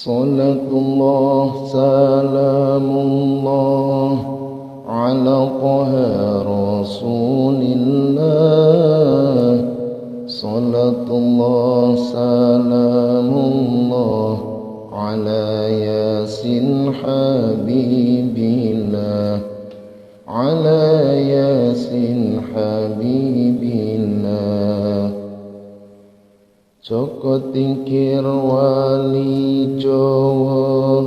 Salatullah salamullah ala taha rasulillah. Salatullah salamullah ala yasin habibillah, ala yasin habibillah. Joko Tingkir wali Jawa,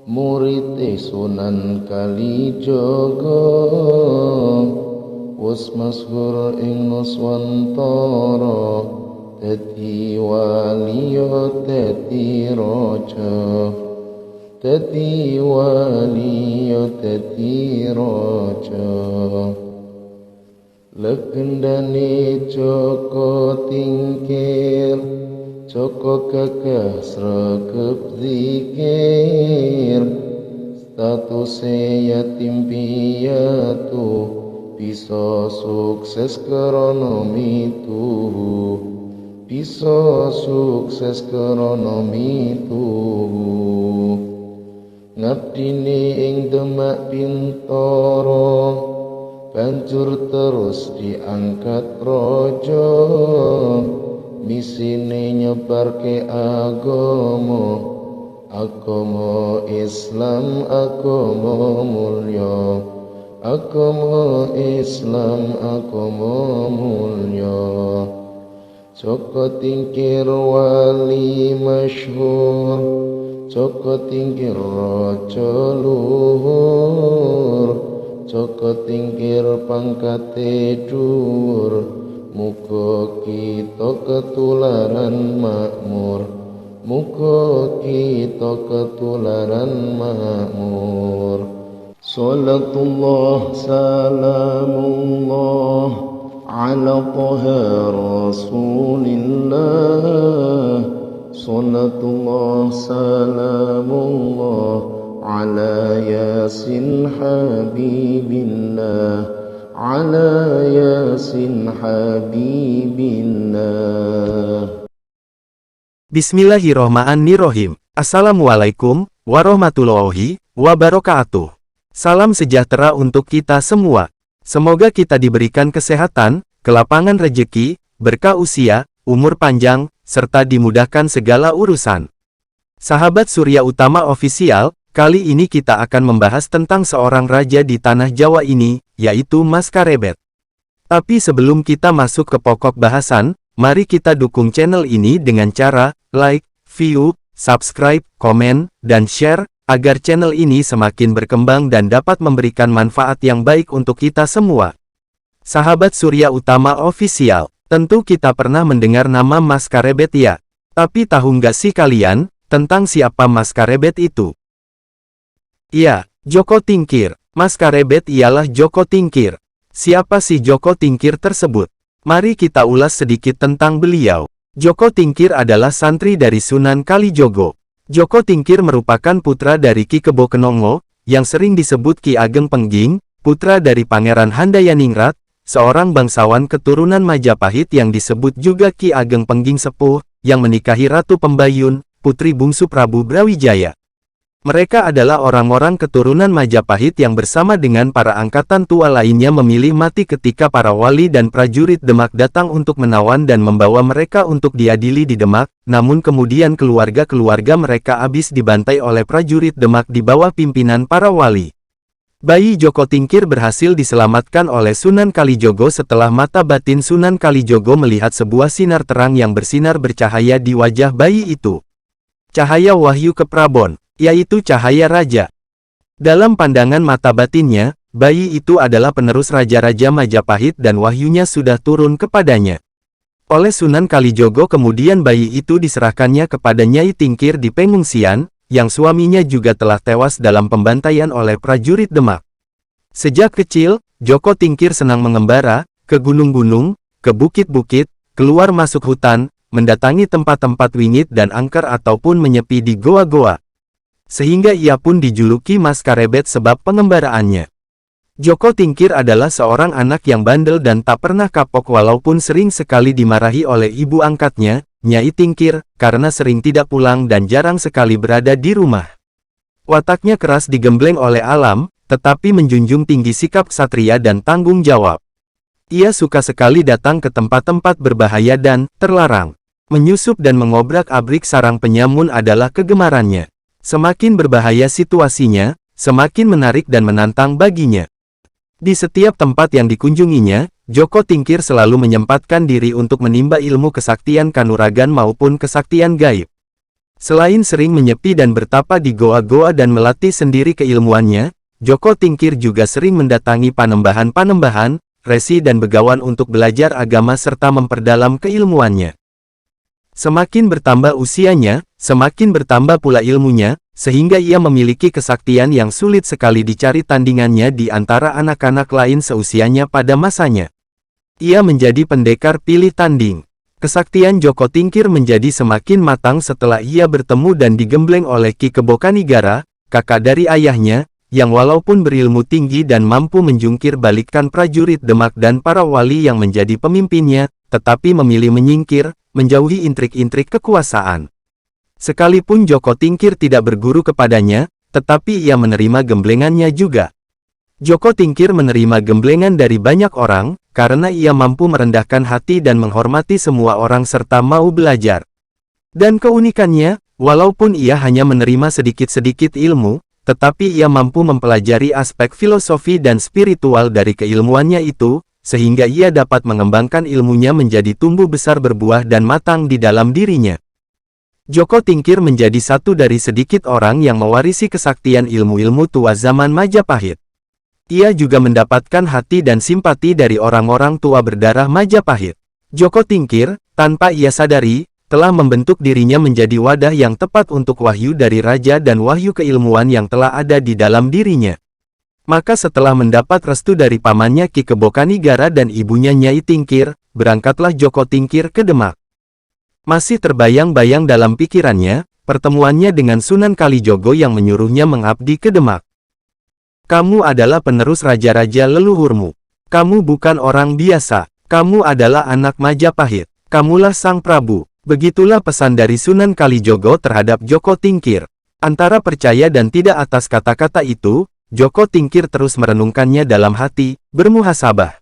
murid Sunan Kalijaga, wis masyhur ing Nuswantara, dadi waliya dadi raja, dadi waliya dadi raja. Legendane Joko Tingkir, Joko gagah sregep zikir, statuse yatim piatu, bisa sukses krana mituhu, bisa sukses krana mituhu. Ngabdine ing Demak Bintoro, banjur terus diangkat raja, misine nyebarke agama, agama Islam, agama mulya, agama Islam, agama mulya. Joko Tingkir wali masyhur, Joko Tingkir raja luhur, Joko Tingkir pangkate dhuwur, muga kita ketularan makmur, muga kita ketularan makmur. Salatullah salamullah ala taha rasulillah. Salatullah salamullah ala yasin habibillah, ala yasin habibillah. Bismillahirrohmanirrohim. Assalamualaikum warahmatullahi wabarakatuh. Salam sejahtera untuk kita semua. Semoga kita diberikan kesehatan, kelapangan rejeki, berkah usia, umur panjang, serta dimudahkan segala urusan. Sahabat Surya Utama Official, kali ini kita akan membahas tentang seorang raja di tanah Jawa ini, yaitu Mas Karebet. Tapi sebelum kita masuk ke pokok bahasan, mari kita dukung channel ini dengan cara like, view, subscribe, komen, dan share, agar channel ini semakin berkembang dan dapat memberikan manfaat yang baik untuk kita semua. Sahabat Surya Utama Official, tentu kita pernah mendengar nama Mas Karebet ya. Tapi tahu nggak sih kalian, tentang siapa Mas Karebet itu? Ya, Joko Tingkir. Mas Karebet ialah Joko Tingkir. Siapa sih Joko Tingkir tersebut? Mari kita ulas sedikit tentang beliau. Joko Tingkir adalah santri dari Sunan Kalijogo. Joko Tingkir merupakan putra dari Ki Kebo Kenongo, yang sering disebut Ki Ageng Pengging, putra dari Pangeran Handayaningrat, seorang bangsawan keturunan Majapahit yang disebut juga Ki Ageng Pengging Sepuh, yang menikahi Ratu Pembayun, putri bungsu Prabu Brawijaya. Mereka adalah orang-orang keturunan Majapahit yang bersama dengan para angkatan tua lainnya memilih mati ketika para wali dan prajurit Demak datang untuk menawan dan membawa mereka untuk diadili di Demak, namun kemudian keluarga-keluarga mereka habis dibantai oleh prajurit Demak di bawah pimpinan para wali. Bayi Joko Tingkir berhasil diselamatkan oleh Sunan Kalijogo setelah mata batin Sunan Kalijogo melihat sebuah sinar terang yang bersinar bercahaya di wajah bayi itu. Cahaya wahyu keprabon, yaitu cahaya raja. Dalam pandangan mata batinnya, bayi itu adalah penerus raja-raja Majapahit dan wahyunya sudah turun kepadanya. Oleh Sunan Kalijogo kemudian bayi itu diserahkannya kepada Nyai Tingkir di pengungsian, yang suaminya juga telah tewas dalam pembantaian oleh prajurit Demak. Sejak kecil, Joko Tingkir senang mengembara, ke gunung-gunung, ke bukit-bukit, keluar masuk hutan, mendatangi tempat-tempat wingit dan angker ataupun menyepi di goa-goa. Sehingga ia pun dijuluki Mas Karebet sebab pengembaraannya. Joko Tingkir adalah seorang anak yang bandel dan tak pernah kapok walaupun sering sekali dimarahi oleh ibu angkatnya, Nyai Tingkir, karena sering tidak pulang dan jarang sekali berada di rumah. Wataknya keras digembleng oleh alam, tetapi menjunjung tinggi sikap ksatria dan tanggung jawab. Ia suka sekali datang ke tempat-tempat berbahaya dan terlarang. Menyusup dan mengobrak-abrik sarang penyamun adalah kegemarannya. Semakin berbahaya situasinya, semakin menarik dan menantang baginya. Di setiap tempat yang dikunjunginya, Joko Tingkir selalu menyempatkan diri untuk menimba ilmu kesaktian kanuragan maupun kesaktian gaib. Selain sering menyepi dan bertapa di goa-goa dan melatih sendiri keilmuannya, Joko Tingkir juga sering mendatangi panembahan-panembahan, resi dan begawan untuk belajar agama serta memperdalam keilmuannya. Semakin bertambah usianya, semakin bertambah pula ilmunya, sehingga ia memiliki kesaktian yang sulit sekali dicari tandingannya di antara anak-anak lain seusianya pada masanya. Ia menjadi pendekar pilih tanding. Kesaktian Joko Tingkir menjadi semakin matang setelah ia bertemu dan digembleng oleh Ki Kebokanigara, kakak dari ayahnya, yang walaupun berilmu tinggi dan mampu menjungkir balikkan prajurit Demak dan para wali yang menjadi pemimpinnya, tetapi memilih menyingkir, menjauhi intrik-intrik kekuasaan. Sekalipun Joko Tingkir tidak berguru kepadanya, tetapi ia menerima gemblengannya juga. Joko Tingkir menerima gemblengan dari banyak orang, karena ia mampu merendahkan hati dan menghormati semua orang serta mau belajar. Dan keunikannya, walaupun ia hanya menerima sedikit-sedikit ilmu, tetapi ia mampu mempelajari aspek filosofi dan spiritual dari keilmuannya itu, sehingga ia dapat mengembangkan ilmunya menjadi tumbuh besar berbuah dan matang di dalam dirinya. Joko Tingkir menjadi satu dari sedikit orang yang mewarisi kesaktian ilmu-ilmu tua zaman Majapahit. Ia juga mendapatkan hati dan simpati dari orang-orang tua berdarah Majapahit. Joko Tingkir, tanpa ia sadari, telah membentuk dirinya menjadi wadah yang tepat untuk wahyu dari raja dan wahyu keilmuan yang telah ada di dalam dirinya. Maka setelah mendapat restu dari pamannya Ki Kebokanigara dan ibunya Nyai Tingkir, berangkatlah Joko Tingkir ke Demak. Masih terbayang-bayang dalam pikirannya, pertemuannya dengan Sunan Kalijogo yang menyuruhnya mengabdi ke Demak. Kamu adalah penerus raja-raja leluhurmu. Kamu bukan orang biasa. Kamu adalah anak Majapahit. Kamulah Sang Prabu. Begitulah pesan dari Sunan Kalijogo terhadap Joko Tingkir. Antara percaya dan tidak atas kata-kata itu, Joko Tingkir terus merenungkannya dalam hati, bermuhasabah.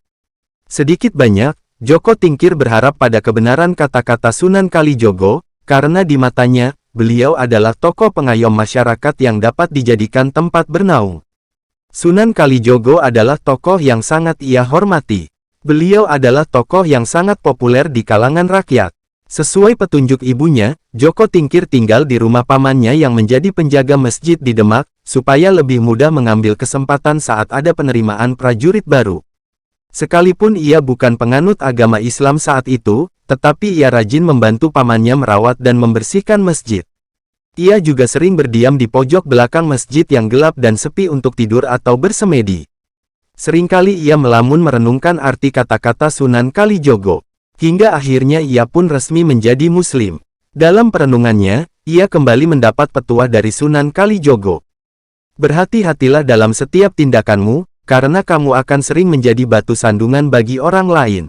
Sedikit banyak, Joko Tingkir berharap pada kebenaran kata-kata Sunan Kalijogo, karena di matanya, beliau adalah tokoh pengayom masyarakat yang dapat dijadikan tempat bernaung. Sunan Kalijogo adalah tokoh yang sangat ia hormati. Beliau adalah tokoh yang sangat populer di kalangan rakyat. Sesuai petunjuk ibunya, Joko Tingkir tinggal di rumah pamannya yang menjadi penjaga masjid di Demak, supaya lebih mudah mengambil kesempatan saat ada penerimaan prajurit baru. Sekalipun ia bukan penganut agama Islam saat itu, tetapi ia rajin membantu pamannya merawat dan membersihkan masjid. Ia juga sering berdiam di pojok belakang masjid yang gelap dan sepi untuk tidur atau bersemedi. Seringkali ia melamun merenungkan arti kata-kata Sunan Kalijogo. Hingga akhirnya ia pun resmi menjadi Muslim. Dalam perenungannya, ia kembali mendapat petuah dari Sunan Kalijogo. Berhati-hatilah dalam setiap tindakanmu, karena kamu akan sering menjadi batu sandungan bagi orang lain.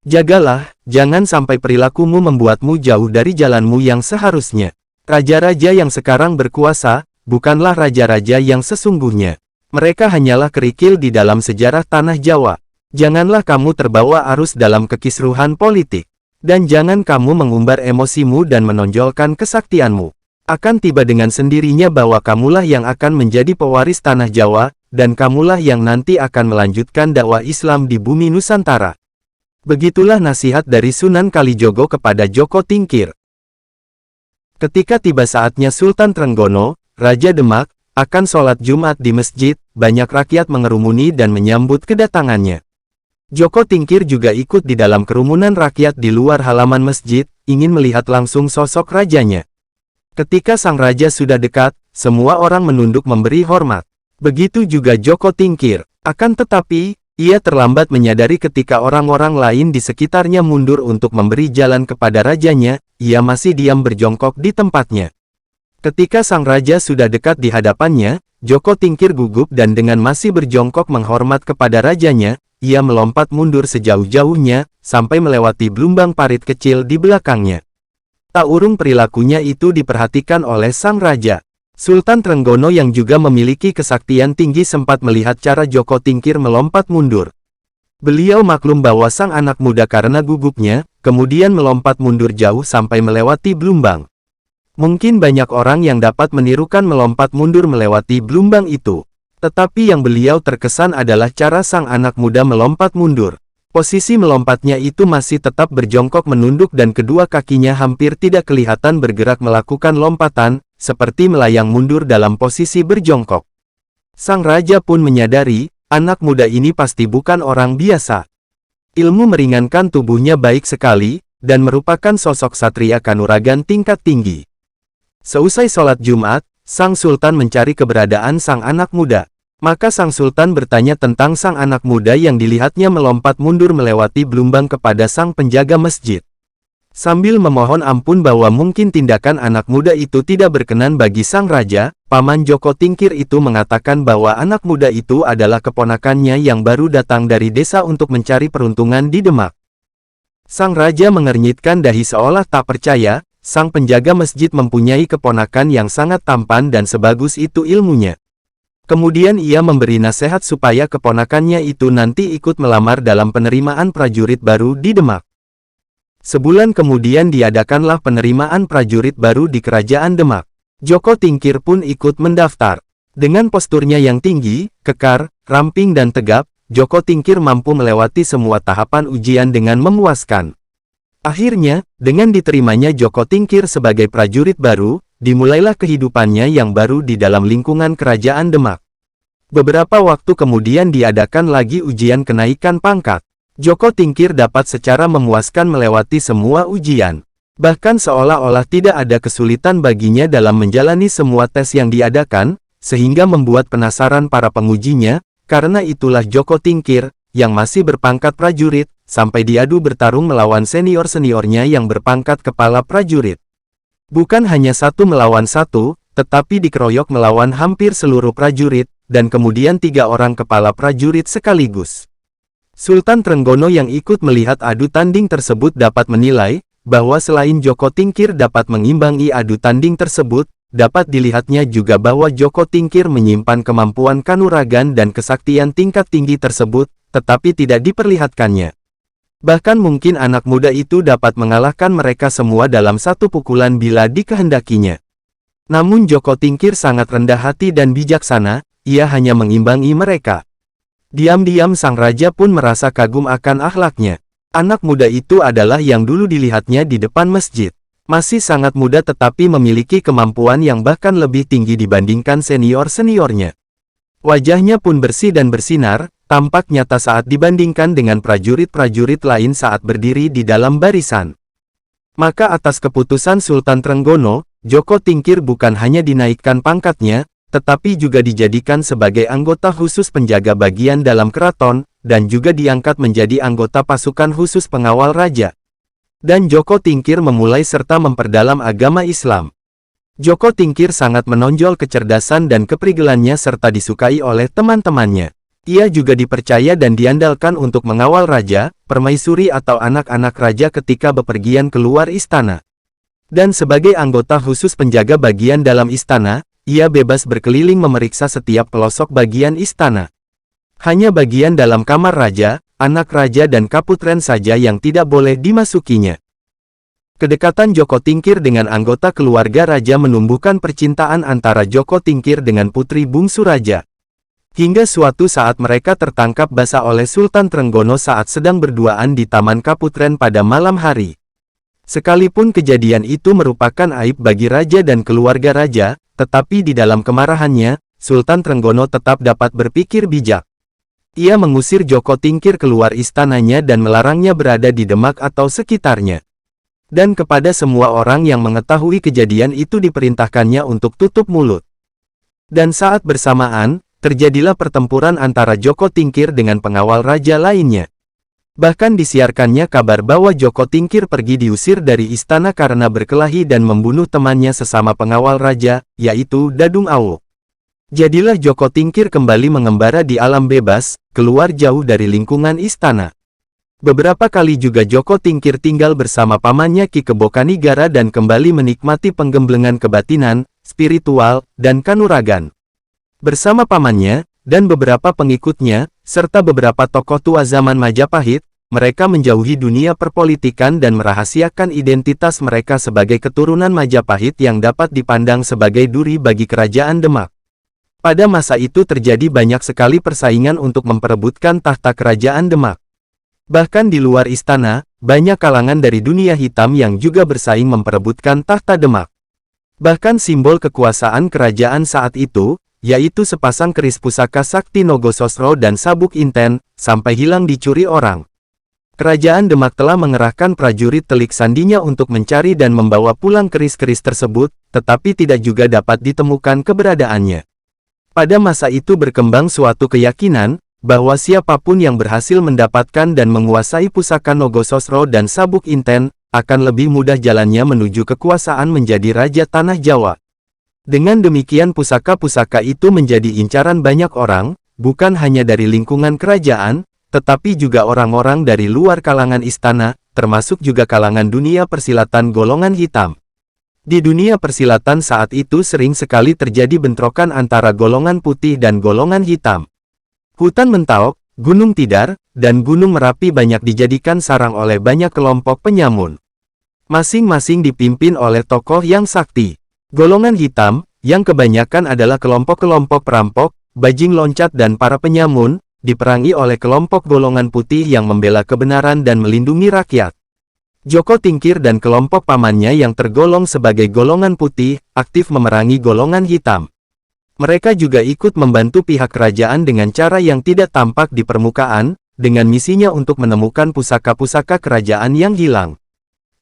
Jagalah, jangan sampai perilakumu membuatmu jauh dari jalanmu yang seharusnya. Raja-raja yang sekarang berkuasa, bukanlah raja-raja yang sesungguhnya. Mereka hanyalah kerikil di dalam sejarah tanah Jawa. Janganlah kamu terbawa arus dalam kekisruhan politik. Dan jangan kamu mengumbar emosimu dan menonjolkan kesaktianmu. Akan tiba dengan sendirinya bahwa kamulah yang akan menjadi pewaris tanah Jawa, dan kamulah yang nanti akan melanjutkan dakwah Islam di bumi Nusantara. Begitulah nasihat dari Sunan Kalijogo kepada Joko Tingkir. Ketika tiba saatnya Sultan Trenggono, Raja Demak, akan sholat Jumat di masjid, banyak rakyat mengerumuni dan menyambut kedatangannya. Joko Tingkir juga ikut di dalam kerumunan rakyat di luar halaman masjid, ingin melihat langsung sosok rajanya. Ketika sang raja sudah dekat, semua orang menunduk memberi hormat. Begitu juga Joko Tingkir. Akan tetapi, ia terlambat menyadari ketika orang-orang lain di sekitarnya mundur untuk memberi jalan kepada rajanya, ia masih diam berjongkok di tempatnya. Ketika sang raja sudah dekat di hadapannya, Joko Tingkir gugup dan dengan masih berjongkok menghormat kepada rajanya, ia melompat mundur sejauh-jauhnya, sampai melewati belumbang parit kecil di belakangnya. Tak urung perilakunya itu diperhatikan oleh sang raja. Sultan Trenggono yang juga memiliki kesaktian tinggi sempat melihat cara Joko Tingkir melompat mundur. Beliau maklum bahwa sang anak muda karena gugupnya, kemudian melompat mundur jauh sampai melewati Blumbang. Mungkin banyak orang yang dapat menirukan melompat mundur melewati Blumbang itu. Tetapi yang beliau terkesan adalah cara sang anak muda melompat mundur. Posisi melompatnya itu masih tetap berjongkok menunduk dan kedua kakinya hampir tidak kelihatan bergerak melakukan lompatan, seperti melayang mundur dalam posisi berjongkok. Sang raja pun menyadari, anak muda ini pasti bukan orang biasa. Ilmu meringankan tubuhnya baik sekali, dan merupakan sosok satria kanuragan tingkat tinggi. Seusai sholat Jumat, sang sultan mencari keberadaan sang anak muda. Maka sang sultan bertanya tentang sang anak muda yang dilihatnya melompat mundur melewati Blumbang kepada sang penjaga masjid. Sambil memohon ampun bahwa mungkin tindakan anak muda itu tidak berkenan bagi sang raja, Paman Joko Tingkir itu mengatakan bahwa anak muda itu adalah keponakannya yang baru datang dari desa untuk mencari peruntungan di Demak. Sang raja mengernyitkan dahi seolah tak percaya, sang penjaga masjid mempunyai keponakan yang sangat tampan dan sebagus itu ilmunya. Kemudian ia memberi nasihat supaya keponakannya itu nanti ikut melamar dalam penerimaan prajurit baru di Demak. Sebulan kemudian diadakanlah penerimaan prajurit baru di Kerajaan Demak. Joko Tingkir pun ikut mendaftar. Dengan posturnya yang tinggi, kekar, ramping dan tegap, Joko Tingkir mampu melewati semua tahapan ujian dengan memuaskan. Akhirnya, dengan diterimanya Joko Tingkir sebagai prajurit baru, dimulailah kehidupannya yang baru di dalam lingkungan Kerajaan Demak. Beberapa waktu kemudian diadakan lagi ujian kenaikan pangkat. Joko Tingkir dapat secara memuaskan melewati semua ujian. Bahkan seolah-olah tidak ada kesulitan baginya dalam menjalani semua tes yang diadakan, sehingga membuat penasaran para pengujinya, karena itulah Joko Tingkir, yang masih berpangkat prajurit, sampai diadu bertarung melawan senior-seniornya yang berpangkat kepala prajurit. Bukan hanya satu melawan satu, tetapi dikeroyok melawan hampir seluruh prajurit, dan kemudian 3 orang kepala prajurit sekaligus. Sultan Trenggono yang ikut melihat adu tanding tersebut dapat menilai, bahwa selain Joko Tingkir dapat mengimbangi adu tanding tersebut, dapat dilihatnya juga bahwa Joko Tingkir menyimpan kemampuan kanuragan dan kesaktian tingkat tinggi tersebut, tetapi tidak diperlihatkannya. Bahkan mungkin anak muda itu dapat mengalahkan mereka semua dalam satu pukulan bila dikehendakinya. Namun Joko Tingkir sangat rendah hati dan bijaksana, ia hanya mengimbangi mereka. Diam-diam sang raja pun merasa kagum akan akhlaknya. Anak muda itu adalah yang dulu dilihatnya di depan masjid. Masih sangat muda tetapi memiliki kemampuan yang bahkan lebih tinggi dibandingkan senior-seniornya. Wajahnya pun bersih dan bersinar, tampak nyata saat dibandingkan dengan prajurit-prajurit lain saat berdiri di dalam barisan. Maka atas keputusan Sultan Trenggono, Joko Tingkir bukan hanya dinaikkan pangkatnya, tetapi juga dijadikan sebagai anggota khusus penjaga bagian dalam keraton, dan juga diangkat menjadi anggota pasukan khusus pengawal raja. Dan Joko Tingkir memulai serta memperdalam agama Islam. Joko Tingkir sangat menonjol kecerdasan dan keprigelannya serta disukai oleh teman-temannya. Ia juga dipercaya dan diandalkan untuk mengawal raja, permaisuri atau anak-anak raja ketika bepergian keluar istana. Dan sebagai anggota khusus penjaga bagian dalam istana, ia bebas berkeliling memeriksa setiap pelosok bagian istana. Hanya bagian dalam kamar raja, anak raja dan kaputren saja yang tidak boleh dimasukinya. Kedekatan Joko Tingkir dengan anggota keluarga raja menumbuhkan percintaan antara Joko Tingkir dengan putri bungsu raja. Hingga suatu saat mereka tertangkap basah oleh Sultan Trenggono saat sedang berduaan di Taman Kaputren pada malam hari. Sekalipun kejadian itu merupakan aib bagi raja dan keluarga raja, tetapi di dalam kemarahannya, Sultan Trenggono tetap dapat berpikir bijak. Ia mengusir Joko Tingkir keluar istananya dan melarangnya berada di Demak atau sekitarnya. Dan kepada semua orang yang mengetahui kejadian itu diperintahkannya untuk tutup mulut. Dan saat bersamaan, terjadilah pertempuran antara Joko Tingkir dengan pengawal raja lainnya. Bahkan disiarkannya kabar bahwa Joko Tingkir pergi diusir dari istana karena berkelahi dan membunuh temannya sesama pengawal raja, yaitu Dadung Awu. Jadilah Joko Tingkir kembali mengembara di alam bebas, keluar jauh dari lingkungan istana. Beberapa kali juga Joko Tingkir tinggal bersama pamannya Ki Kebo Kanigara dan kembali menikmati penggemblengan kebatinan, spiritual, dan kanuragan. Bersama pamannya, dan beberapa pengikutnya, serta beberapa tokoh tua zaman Majapahit, mereka menjauhi dunia perpolitikan dan merahasiakan identitas mereka sebagai keturunan Majapahit yang dapat dipandang sebagai duri bagi kerajaan Demak. Pada masa itu terjadi banyak sekali persaingan untuk memperebutkan tahta kerajaan Demak. Bahkan di luar istana, banyak kalangan dari dunia hitam yang juga bersaing memperebutkan tahta Demak. Bahkan simbol kekuasaan kerajaan saat itu, yaitu sepasang keris pusaka sakti Nogososro dan sabuk inten, sampai hilang dicuri orang. Kerajaan Demak telah mengerahkan prajurit telik sandinya untuk mencari dan membawa pulang keris-keris tersebut, tetapi tidak juga dapat ditemukan keberadaannya. Pada masa itu berkembang suatu keyakinan, bahwa siapapun yang berhasil mendapatkan dan menguasai pusaka Nogososro dan sabuk inten, akan lebih mudah jalannya menuju kekuasaan menjadi Raja Tanah Jawa. Dengan demikian pusaka-pusaka itu menjadi incaran banyak orang, bukan hanya dari lingkungan kerajaan, tetapi juga orang-orang dari luar kalangan istana, termasuk juga kalangan dunia persilatan golongan hitam. Di dunia persilatan saat itu sering sekali terjadi bentrokan antara golongan putih dan golongan hitam. Hutan Mentaok, Gunung Tidar, dan Gunung Merapi banyak dijadikan sarang oleh banyak kelompok penyamun. Masing-masing dipimpin oleh tokoh yang sakti. Golongan hitam, yang kebanyakan adalah kelompok-kelompok perampok, bajing loncat dan para penyamun, diperangi oleh kelompok golongan putih yang membela kebenaran dan melindungi rakyat. Joko Tingkir dan kelompok pamannya yang tergolong sebagai golongan putih, aktif memerangi golongan hitam. Mereka juga ikut membantu pihak kerajaan dengan cara yang tidak tampak di permukaan, dengan misinya untuk menemukan pusaka-pusaka kerajaan yang hilang.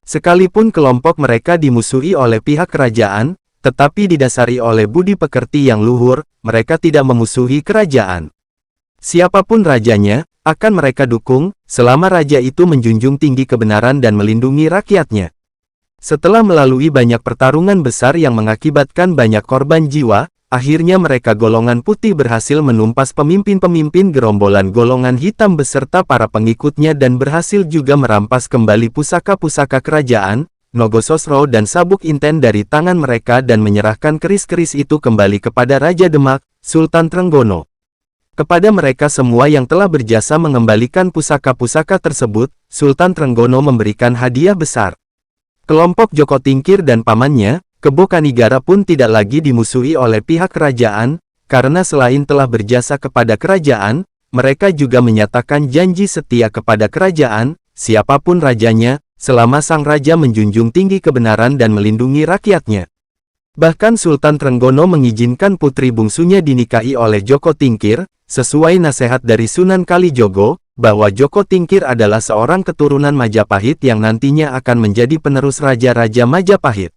Sekalipun kelompok mereka dimusuhi oleh pihak kerajaan, tetapi didasari oleh budi pekerti yang luhur, mereka tidak memusuhi kerajaan. Siapapun rajanya, akan mereka dukung, selama raja itu menjunjung tinggi kebenaran dan melindungi rakyatnya. Setelah melalui banyak pertarungan besar yang mengakibatkan banyak korban jiwa, akhirnya mereka golongan putih berhasil menumpas pemimpin-pemimpin gerombolan golongan hitam beserta para pengikutnya dan berhasil juga merampas kembali pusaka-pusaka kerajaan, Nogososro dan sabuk inten dari tangan mereka dan menyerahkan keris-keris itu kembali kepada Raja Demak, Sultan Trenggono. Kepada mereka semua yang telah berjasa mengembalikan pusaka-pusaka tersebut, Sultan Trenggono memberikan hadiah besar. Kelompok Joko Tingkir dan pamannya, Kebo Kanigara pun tidak lagi dimusuhi oleh pihak kerajaan, karena selain telah berjasa kepada kerajaan, mereka juga menyatakan janji setia kepada kerajaan, siapapun rajanya, selama sang raja menjunjung tinggi kebenaran dan melindungi rakyatnya. Bahkan Sultan Trenggono mengizinkan putri bungsunya dinikahi oleh Joko Tingkir, sesuai nasihat dari Sunan Kalijogo, bahwa Joko Tingkir adalah seorang keturunan Majapahit yang nantinya akan menjadi penerus raja-raja Majapahit.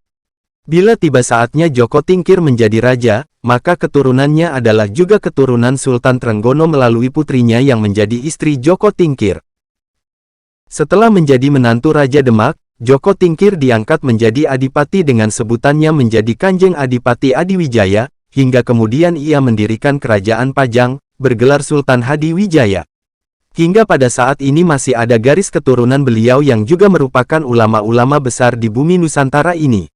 Bila tiba saatnya Joko Tingkir menjadi raja, maka keturunannya adalah juga keturunan Sultan Trenggono melalui putrinya yang menjadi istri Joko Tingkir. Setelah menjadi menantu Raja Demak, Joko Tingkir diangkat menjadi adipati dengan sebutannya menjadi Kanjeng Adipati Adiwijaya, hingga kemudian ia mendirikan kerajaan Pajang, bergelar Sultan Hadiwijaya. Hingga pada saat ini masih ada garis keturunan beliau yang juga merupakan ulama-ulama besar di bumi Nusantara ini.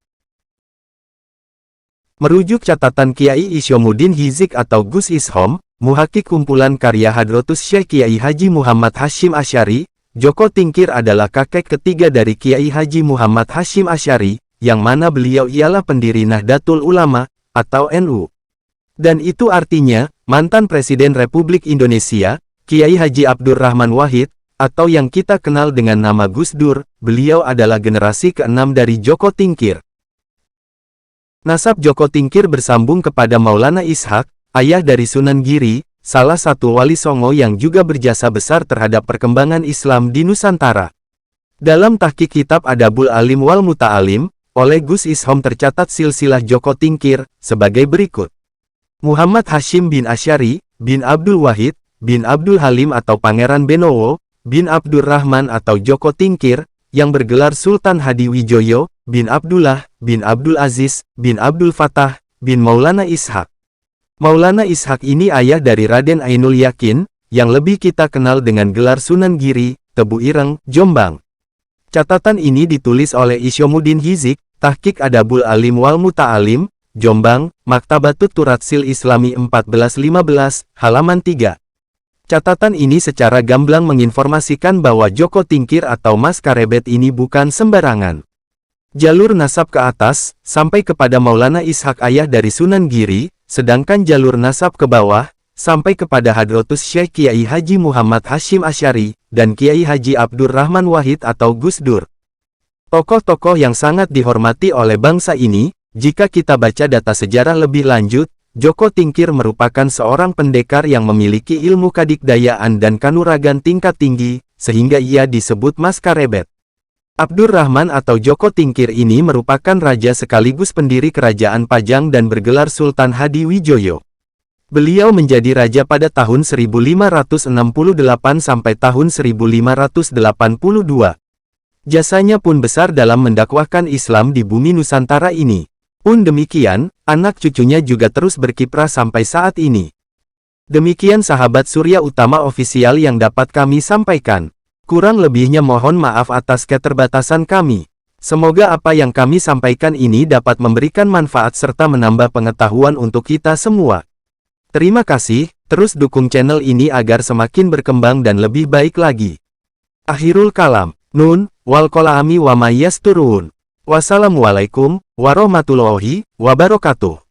Merujuk catatan Kiai Isyomuddin Hizik atau Gus Ishom, muhakik kumpulan karya Hadratus Syekh Kiai Haji Muhammad Hasyim Asy'ari, Joko Tingkir adalah kakek ketiga dari Kiai Haji Muhammad Hasyim Asy'ari, yang mana beliau ialah pendiri Nahdlatul Ulama, atau NU. Dan itu artinya, mantan Presiden Republik Indonesia, Kiai Haji Abdurrahman Wahid, atau yang kita kenal dengan nama Gus Dur, beliau adalah generasi ke-6 dari Joko Tingkir. Nasab Joko Tingkir bersambung kepada Maulana Ishak, ayah dari Sunan Giri, salah satu wali Songo yang juga berjasa besar terhadap perkembangan Islam di Nusantara. Dalam tahqiq kitab Adabul Alim wal Muta'alim, oleh Gus Ishom tercatat silsilah Joko Tingkir, sebagai berikut. Muhammad Hasyim bin Asy'ari, bin Abdul Wahid, bin Abdul Halim atau Pangeran Benowo, bin Abdurrahman atau Joko Tingkir, yang bergelar Sultan Hadiwijoyo, bin Abdullah, bin Abdul Aziz, bin Abdul Fattah, bin Maulana Ishak. Maulana Ishak ini ayah dari Raden Ainul Yakin, yang lebih kita kenal dengan gelar Sunan Giri, Tebu Ireng, Jombang. Catatan ini ditulis oleh Isyomuddin Hizik, Tahqiq Adabul Alim wal Muta'alim, Jombang, Maktabatut Turatsil Islami 1415, halaman 3. Catatan ini secara gamblang menginformasikan bahwa Joko Tingkir atau Mas Karebet ini bukan sembarangan. Jalur nasab ke atas, sampai kepada Maulana Ishak ayah dari Sunan Giri, sedangkan jalur nasab ke bawah, sampai kepada Hadratus Syekh Kiai Haji Muhammad Hashim Asy'ari, dan Kiai Haji Abdurrahman Wahid atau Gus Dur. Tokoh-tokoh yang sangat dihormati oleh bangsa ini, jika kita baca data sejarah lebih lanjut, Joko Tingkir merupakan seorang pendekar yang memiliki ilmu kadikdayaan dan kanuragan tingkat tinggi, sehingga ia disebut Mas Karebet. Abdurrahman atau Joko Tingkir ini merupakan raja sekaligus pendiri kerajaan Pajang dan bergelar Sultan Hadiwijoyo. Beliau menjadi raja pada tahun 1568 sampai tahun 1582. Jasanya pun besar dalam mendakwahkan Islam di bumi Nusantara ini. Pun demikian, anak cucunya juga terus berkiprah sampai saat ini. Demikian sahabat Surya Utama ofisial yang dapat kami sampaikan. Kurang lebihnya mohon maaf atas keterbatasan kami. Semoga apa yang kami sampaikan ini dapat memberikan manfaat serta menambah pengetahuan untuk kita semua. Terima kasih, terus dukung channel ini agar semakin berkembang dan lebih baik lagi. Akhirul kalam. Nun, wal kolami wa mayyasturun. Wassalamualaikum warahmatullahi wabarakatuh.